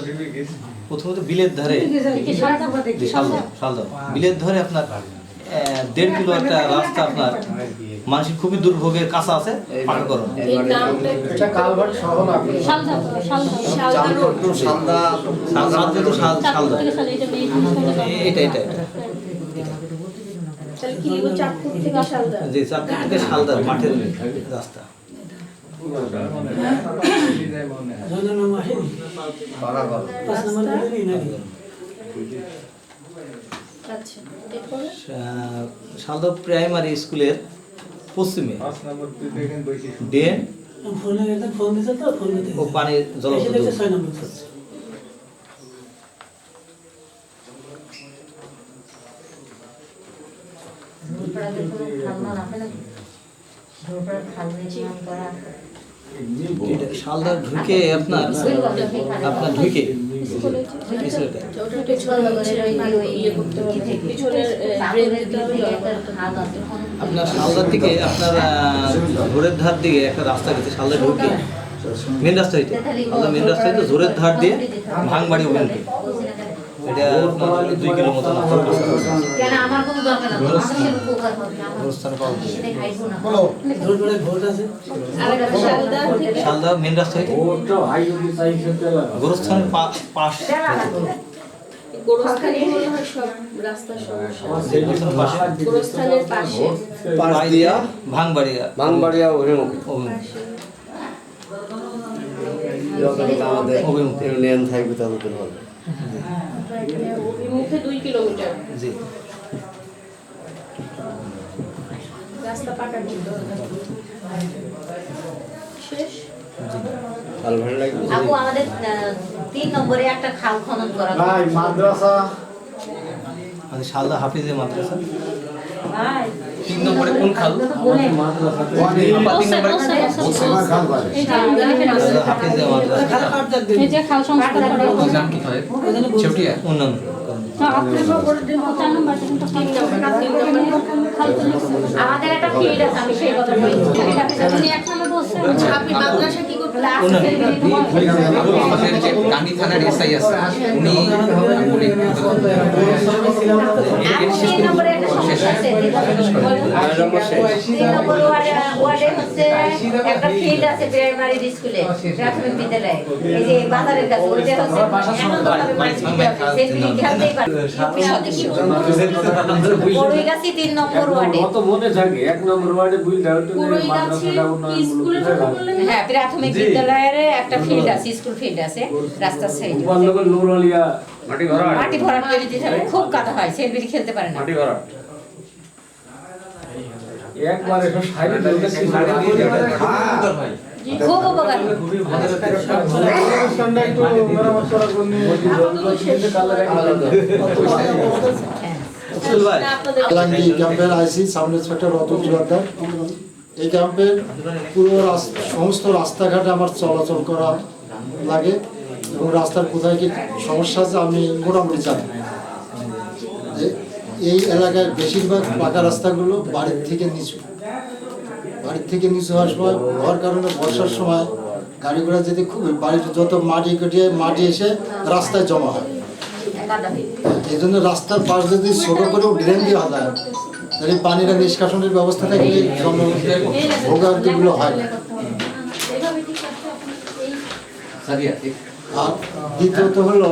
প্রথমত বিলের ধারে শালদা বিলের ধারে আপনার 1.5 কিলো একটা রাস্তা আপনার মানসিক খুবই দুর্ভোগের কাছে আছে, পাকা করুন। শালদা মাঠের রাস্তা শালদা প্রাইমারি স্কুলের পশ্চিমে ড্রেন ও পানির জলপথ। শালদা ঢুকে আপনার ঢুকে আপনার শালদার দিকে আপনার ঝোরের ধার দিকে একটা রাস্তা গেছে, শালদা ঢুকে মেন রাস্তা হইতে শালদা মেন রাস্তা হইতে ঝোরের ধার দিয়ে ভাঙবাড়ি অভিমুখে, এটা আপনার 2 কিলো মতো শালদা মেন রাস্তা হইতে গোরস্থানের পাশ ভাঙবাড়িয়া অভিমুখে আমাদের ইউনিয়ন থাকবে তাদের ভালো। মুখে 2 কিলোমিটার জি রাস্তা পাকা শেষ। আপু আমাদের 3 নম্বরে একটা খাল খনন করা ভাই মাদ্রাসা মানে শালদা হাফিজে মাদ্রাসা 3 নম্বরে কোন খাল? হাফিজে মাদ্রাসা এই যে খাল সংস্কার করা নাম কি হয়? চেউটিয়া উন্নয়ন আমাদের একটা ফিল্ড আছে, আমি সেই কথা বলি। আপনি মাদ্রাসা কি করতে আমাদের যে গান্ধী থানার এসআই আছে উনি একটা ফিল্ড আছে প্রাইমারি স্কুলে, প্রাথমিক বিদ্যালয়ে, এই যে বাজারের কাছে, ওইটা হচ্ছে বড়ইগাছি 3 নম্বর ওয়ার্ডে। হ্যাঁ, প্রাথমিক বিদ্যালয়ের একটা ফিল্ড আছে, স্কুল ফিল্ড আছে রাস্তার সাইডে। মাটি ভরাট করে দিতে হবে, খুব কাদা হয়, ছেলেবেলি খেলতে পারে না। খুব উপকার। ক্যাম্পের আইসি সাউন্ড ইন্সপেক্টর অতুল জোয়ারদার। এই ক্যাম্পের পুরো সমস্ত রাস্তাঘাটে আমার চলাচল করা লাগে এবং রাস্তার কোথায় কি সমস্যা আছে আমি মোটামুটি জানি। এই এলাকায় বেশিরভাগ পাকা রাস্তাগুলো বাড়ির থেকে নিচু হওয়ার কারণে বর্ষার সময় গাড়ি ঘোড়া যেতে খুব বাড়ির যত মাটি এসে রাস্তায় জমা হয়। এই জন্য রাস্তার পাশ যদি ছোট করেও ড্রেন দেওয়া যায় তাহলে পানির নিষ্কাশনের ব্যবস্থা থাকলে ভোগান্তিগুলো হয় না। আর দ্বিতীয়ত হলো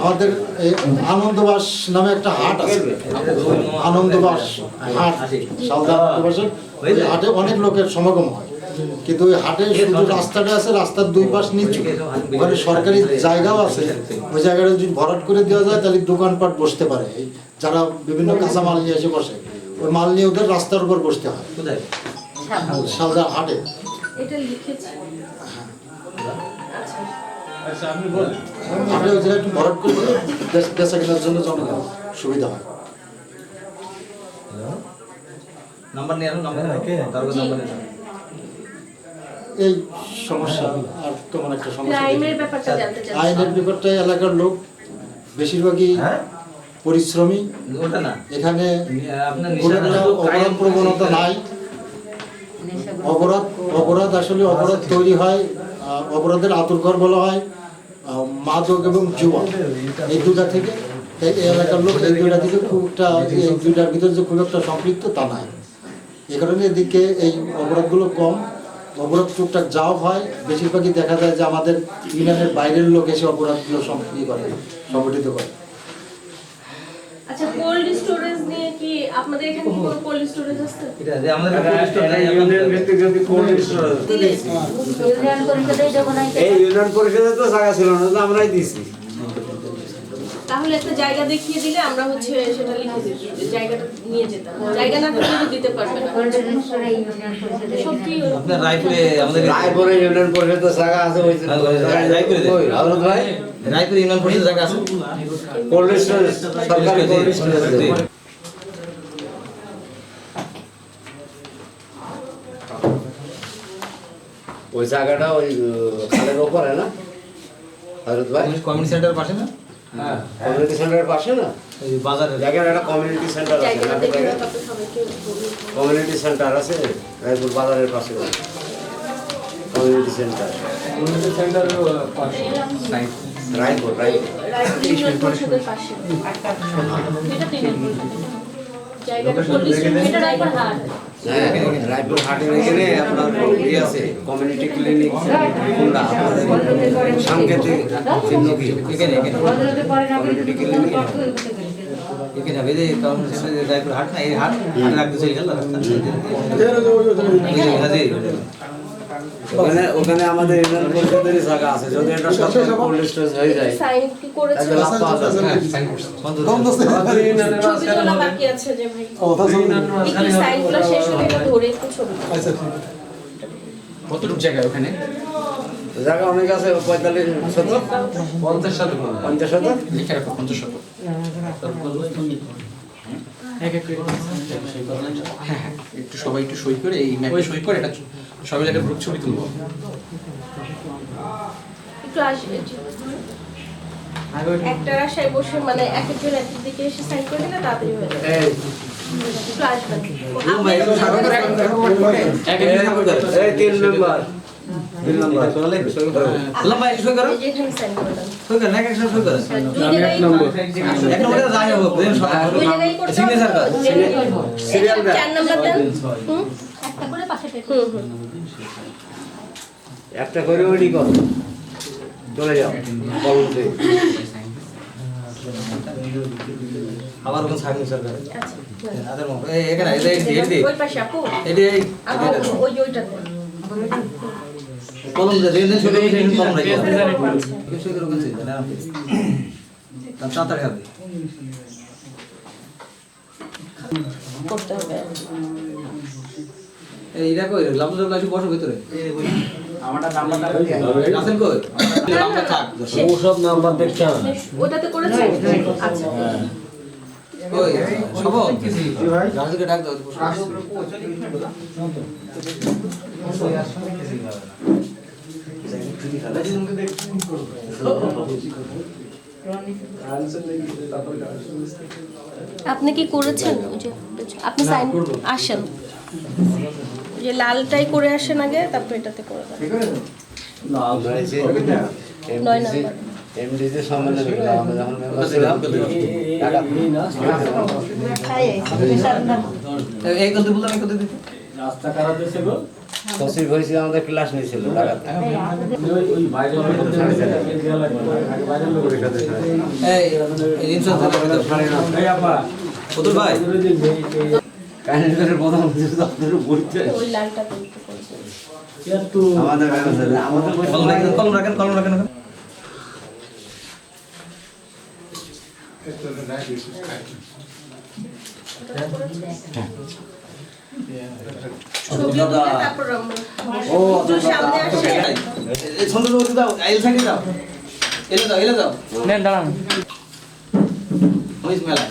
আমাদের আনন্দবাস নামে একটা হাট আছে, আনন্দবাস হাট, শালদা আনন্দবাসের হাটে অনেক লোকের সমাগম হয়, কিন্তু ওই হাটে শুধু রাস্তাটা আছে, রাস্তার 2 পাশ নিচু, ওখানে সরকারি জায়গাও আছে। ওই জায়গাটা যদি ভরাট করে দেওয়া যায় তাহলে দোকানপাট বসতে পারে, যারা বিভিন্ন কাঁচা মাল নিয়ে এসে বসে ওই মাল নিয়ে ওদের রাস্তার উপর বসতে হয় শালদা হাটে। হাটে ওই জায়গায় একটু ভরাট করে দিলে বেচা কেনার জন্য জনগণ সুবিধা হয়। এই সমস্যা আর তোমার একটা সমস্যা, আইনের ব্যাপারটা এলাকার লোক বেশিরভাগই পরিশ্রমী, এখানে প্রবণতা নাই, অপরাধ আসলে অপরাধ তৈরি হয়, অপরাধের আতুরঘর বলা হয় মাদক এবং জুয়া, এই দুটা থেকে। এই এলাকার লোক এই দুইটা থেকে খুব একটা, এই দুইটার ভিতরে যে খুব একটা সম্পৃক্ত তা নাই। এ কারণে এদিকে এই অপরাধগুলো কম। অপরাধ টুকটাক যাও হয়, বেশিরভাগই দেখা যায় যে আমাদের ইউনিয়নের বাইরের লোক এসে অপরাধগুলো সংগঠিত করে। আচ্ছা, কোল্ড স্টোরেজ নিয়ে কি আপনাদের এখানে কি কোনো কোল্ড স্টোরেজ আছে? এটা যে আমাদের ইউনিয়ন ভিত্তিক যদি কোল্ড স্টোরেজ ইউনিয়ন পরিষদে যখন এই ইউনিয়ন পরিষদে তো জায়গা ছিল না, তো আমরাই দিয়েছি। তাহলে একটা জায়গা দেখিয়ে দিলে আমরা হচ্ছে সেটা লিখে দিই, জায়গাটা নিয়ে যেতাম। জায়গা না থাকলে তো দিতে পারবে না। সত্যি আপনার রায়পুরে আমাদের রায়পুরে ইউনিয়ন পরিষদের জায়গা আছে, ওই রায়পুরে হযরত ভাই রায়পুরে ইউনিয়ন পরিষদের জায়গা আছে, কোল্ড স্টোরেজ, সরকারি কোল্ড স্টোরেজ। ওই জায়গাটা ওই খালের ওপরে না হযরত ভাই? কমিউনিটি সেন্টারের পাশে না? হ্যাঁ, কমিউনিটি সেন্টারের পাশে না? এই বাজারে দেখেন একটা কমিউনিটি সেন্টার আছে, জায়গাটা না? দেখে দেখেন তারপর সবাইকে বলি। কমিউনিটি সেন্টার আছে রায়পুর বাজারের পাশে, community centre Raipur. Raipur union পরিষদের পাশে। এটা তো ইউনিয়ন পরিষদ। জায়গাটা কোল্ড স্টোরেজ, এটা রায়পুর হাট। হ্যাঁ, রায়পুর হাটের এখানে আপনার ইয়ে আছে, কমিউনিটি ক্লিনিক কোনটা সাংকেতিক চিহ্ন কি এখানে কমিউনিটি ক্লিনিক এখানে হবে যে কমিউনিটি সেন্টার রায়পুর হাট না, এই হাট রাখতে চলে গেল ওখানে আমাদের ইউনিয়ন পরিষদেরই জায়গা আছে। যদি এটা সরকারি কোল্ড স্টোরেজ হয়ে যায় সাইন কি করেছে? তাহলে লাভ পাওয়া যাবে। ছবি তোলা বাকি আছে যে ভাই। একটু সাইনগুলো শেষ হলে এটা ধরে একটু ছবি। কতটুকু জায়গা ওখানে? জায়গা অনেক আছে, 45 শতক 50 শতক 50 শতক লিখে রাখো 50 শতক। হ্যাঁ হ্যাঁ, একটু সবাই একটু সই করে এই ম্যাপে সই করে এটা সবাই একটা গ্রুপ ছবি তুলবো। একটু আসবে একটা রাস্তায় বসে, মানে এক একজন এক দিকে এসে সাইন করে দিলে তাড়াতাড়ি হয়ে যাবে। একটু আসবেন। এই 3 নম্বর ভাই সই করো, এই যে এখানে সাইন করে দেন। সই করেন, এক সই করেন, দুই জায়গায় এক নম্বরে যাই হোক দুই জায়গায় করতে সিগনেচার কর, সিরিয়াল দেন। 4 নাম্বার দেন। একটা করে পাশে টেনে। একটা করে ওইটি করো, চলে যাও বলতে। আবার ওখানে সিগনেচার করে আচ্ছা, আদের মত এই এখানে এই এই ওই পাশে আপু। এই আপু ওইটাতে। কলম দে দেন ছোট ছোট কলম রাখি কিছু করে ওখানে চিন্তা না তাড়াতাড়ি হবে করতে হবে। এই দেখো লাভ লাভ লাগি বসো ভিতরে আমারটা নাম্বারটা রাসেল কই নাম্বার থাক ও সব নাম্বার দেখতে হবে। ওটাতে করেছেন? আচ্ছা। কই সব ভাই রাসেলকে ডাক দাও আপনি কি করেছেন? ওই যে আপনি সাইন আসেন, ওই যে লালটাই করে আসেন আগে, তারপর এটাতে করে দেন। 9 নাম্বার। এমডিতে সম্মেলন হলো, আমরা যখন মেম্বার ছিলাম টাকা এই কথা বললাম এই কথা দিতে রাস্তা খারাপ হয়েছে গো, সচিব হয়েছে, আমাদের ক্লাস নিয়েছিল টাকা। ওই বাইরের লোকের দেওয়া লাগবে, আগে বাইরের লোকের সাথে এই ইনসার্ট এই আপা কত ভাই কাহিনীদের প্রধান দপ্তরে বলতে ওই লালটা করতে করেছেন। একটু আমাদের আমাদের কলম রাখেন কলম রাখেন ছবি তুলে তারপর আমরা ও একটু সামনে আসে। এই সুন্দর করে দাও আইল সাইডে দাও এলে দাও নেন দাঁড়ান ওই মেলা